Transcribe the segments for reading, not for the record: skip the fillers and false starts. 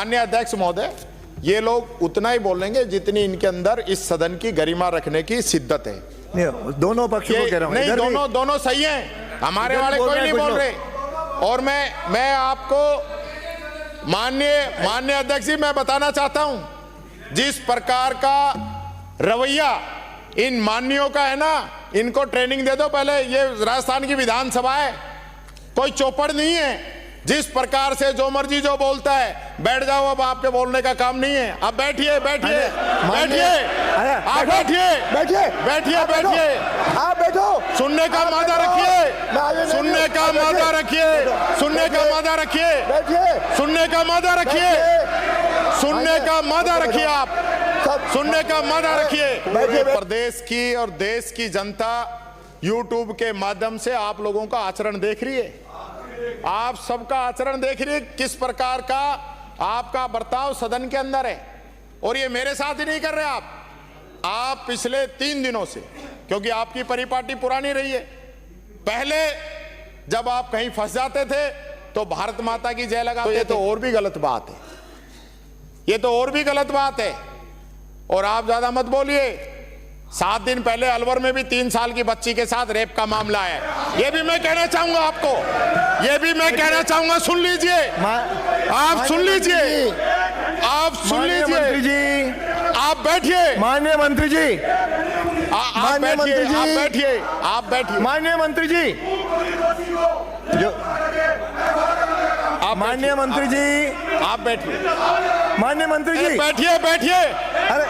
माननीय अध्यक्ष महोदय, ये लोग उतना ही बोलेंगे जितनी इनके अंदर इस सदन की गरिमा रखने की शिद्दत है। नहीं, दोनों पक्षों को कह रहा हूं, नहीं, दोनों सही हैं, हमारे वाले कोई नहीं बोल रहे। और मैं आपको माननीय अध्यक्ष जी, मैं बताना चाहता हूं, जिस प्रकार का रवैया इन माननीयों का है ना, इनको ट्रेनिंग दे दो पहले। ये राजस्थान की विधानसभा है, कोई चौपड़ नहीं है। जिस प्रकार से जो मर्जी जो बोलता है, बैठ जाओ, अब आपके बोलने का काम नहीं है। अब बैठिए, आप बैठिए, आप बैठो, सुनने का मादा रखिए, सुनने का मादा रखिए, सुनने का मादा रखिए, सुनने का मादा रखिए, सुनने का मादा रखिए, आप सुनने का मादा रखिए। प्रदेश की और देश की जनता YouTube के माध्यम से आप लोगों का आचरण देख रही है, आप सबका आचरण देख रही है, किस प्रकार का आपका बर्ताव सदन के अंदर है। और ये मेरे साथ ही नहीं कर रहे आप पिछले 3 दिनों से, क्योंकि आपकी परिपाटी पुरानी रही है। पहले जब आप कहीं फंस जाते थे तो भारत माता की जय लगाते थे। ये तो और भी गलत बात है, ये तो और भी गलत बात है। और आप ज्यादा मत बोलिए। 7 दिन पहले अलवर में भी 3 साल की बच्ची के साथ रेप का मामला है, ये भी मैं कहना चाहूंगा आपको, ये भी मैं कहना चाहूंगा। सुन लीजिए, आप सुन लीजिए, आप सुन लीजिए। मंत्री जी, आप बैठिए, माननीय मंत्री जी, आप बैठिए, आप बैठिए, आप बैठिए। माननीय मंत्री जी, जो माननीय मंत्री जी, आप बैठिए, माननीय मंत्री जी, बैठिए, बैठिए। अरे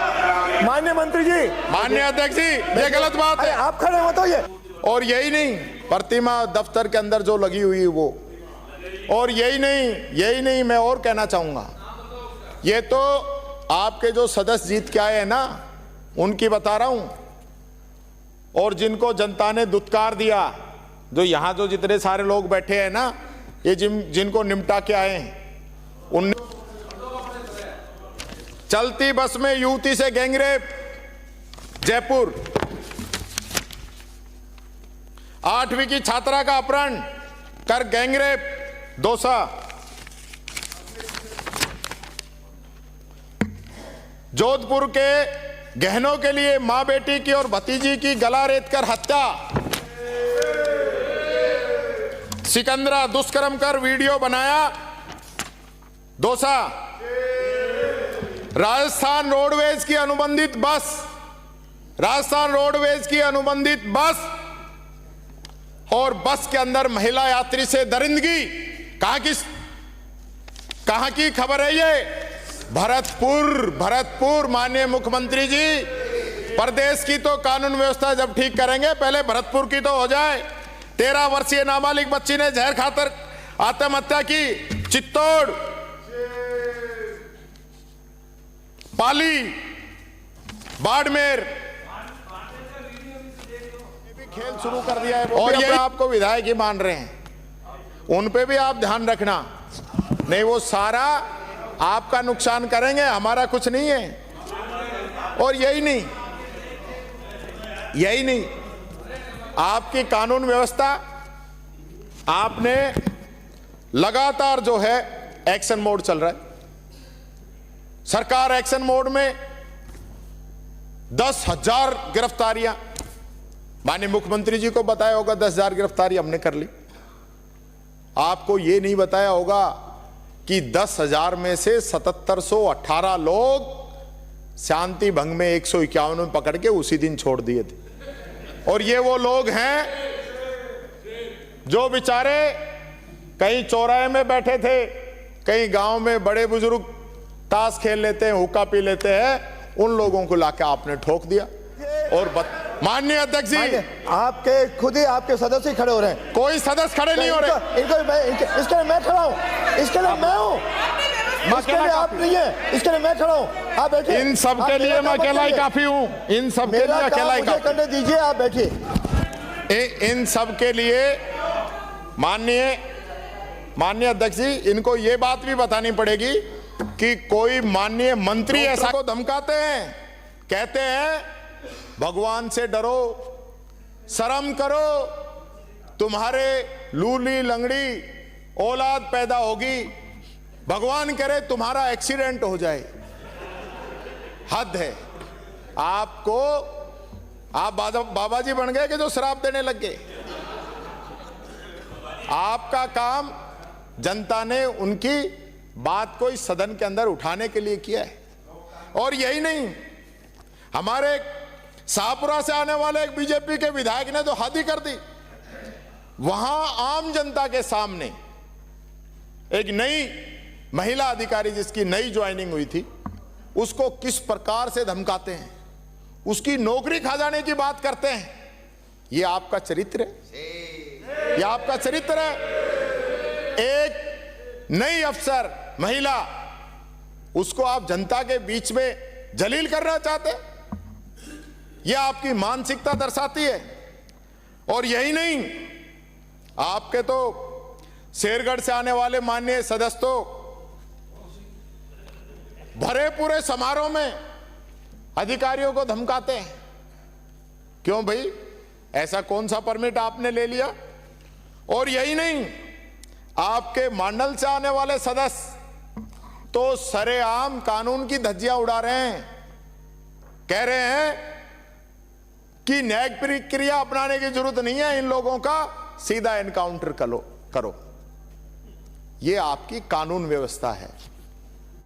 माननीय मंत्री जी, माननीय अध्यक्ष जी, ये गलत बात है। आप खड़े मत होइए। और यही नहीं, प्रतिमा दफ्तर के अंदर जो लगी हुई है वो, और यही नहीं, मैं और कहना चाहूंगा, ये तो आपके जो सदस्य जीत के आए हैं ना, उनकी बता रहा हूं, और जिनको जनता ने दुत्कार दिया, जो यहां जो जितने सारे लोग बैठे हैं ना, ये जिनको निमटा के आए हैं, उन चलती बस में युवती से गैंगरेप जयपुर, 8वीं की छात्रा का अपहरण कर गैंगरेप दौसा, जोधपुर के गहनों के लिए मां बेटी की और भतीजी की गला रेतकर हत्या, सिकंदरा दुष्कर्म कर वीडियो बनाया दौसा, राजस्थान रोडवेज की अनुबंधित बस और बस के अंदर महिला यात्री से दरिंदगी। कहां की खबर है ये? भरतपुर। माननीय मुख्यमंत्री जी, प्रदेश की तो कानून व्यवस्था जब ठीक करेंगे, पहले भरतपुर की तो हो जाए। 13 वर्षीय नाबालिग बच्ची ने जहर खाकर आत्महत्या की, चित्तौड़, पाली, बाड़मेर, खेल शुरू कर दिया है। और ये आपको विधायक ही मान रहे हैं, उन पे भी आप ध्यान रखना, नहीं वो सारा आपका नुकसान करेंगे, हमारा कुछ नहीं है। और यही नहीं, आपकी कानून व्यवस्था, आपने लगातार जो है एक्शन मोड चल रहा है, सरकार एक्शन मोड में 10,000 गिरफ्तारियां, माननीय मुख्यमंत्री जी को बताया होगा 10,000 गिरफ्तारी हमने कर ली। आपको यह नहीं बताया होगा कि 10,000 में से 7718 लोग शांति भंग में 151 में पकड़ के उसी दिन छोड़ दिए थे। और ये वो लोग हैं जो बेचारे कहीं चौराहे में बैठे थे, कहीं गांव में बड़े बुजुर्ग ताश खेल लेते हैं, हुक्का पी लेते हैं, उन लोगों को लाके आपने ठोक दिया। और माननीय अध्यक्ष जी, आपके खुद ही आपके सदस्य खड़े हो रहे हैं, कोई सदस्य खड़े नहीं हो रहे। इसके लिए मैं खड़ा हूं, इसके लिए मैं हूं, इसके लिए आप नहीं है, इसके लिए मैं खड़ा हूं। आप बैठिए। इन सब के लिए मैं अकेला ही काफी हूं, इन सब के लिए अकेला ही काफी करने दीजिए, आप बैठिए। इन सब के लिए माननीय अध्यक्ष जी, इनको ये बात भी बतानी पड़ेगी कि कोई माननीय मंत्री ऐसा को धमकाते हैं, कहते हैं भगवान से डरो, शर्म करो, तुम्हारे लूली लंगड़ी औलाद पैदा होगी, भगवान करे तुम्हारा एक्सीडेंट हो जाए। हद है। आपको आप बाबा जी बन गए कि जो शराब देने लग गए। आपका काम जनता ने उनकी बात को इस सदन के अंदर उठाने के लिए किया है। और यही नहीं, हमारे शाहपुरा से आने वाले एक बीजेपी के विधायक ने तो हद ही कर दी। वहां आम जनता के सामने एक नई महिला अधिकारी जिसकी नई ज्वाइनिंग हुई थी, उसको किस प्रकार से धमकाते हैं, उसकी नौकरी खा जाने की बात करते हैं। ये आपका चरित्र है, ये आपका चरित्र है। एक नई अफसर महिला, उसको आप जनता के बीच में जलील करना चाहते हैं। यह आपकी मानसिकता दर्शाती है। और यही नहीं, आपके तो शेरगढ़ से आने वाले माननीय सदस्य तो भरे पूरे समारोह में अधिकारियों को धमकाते हैं। क्यों भाई, ऐसा कौन सा परमिट आपने ले लिया? और यही नहीं, आपके मंडल से आने वाले सदस्य तो सरेआम कानून की धज्जियां उड़ा रहे हैं। कह रहे हैं कि न्यायिक प्रक्रिया अपनाने की जरूरत नहीं है, इन लोगों का सीधा एनकाउंटर करो। ये आपकी कानून व्यवस्था है।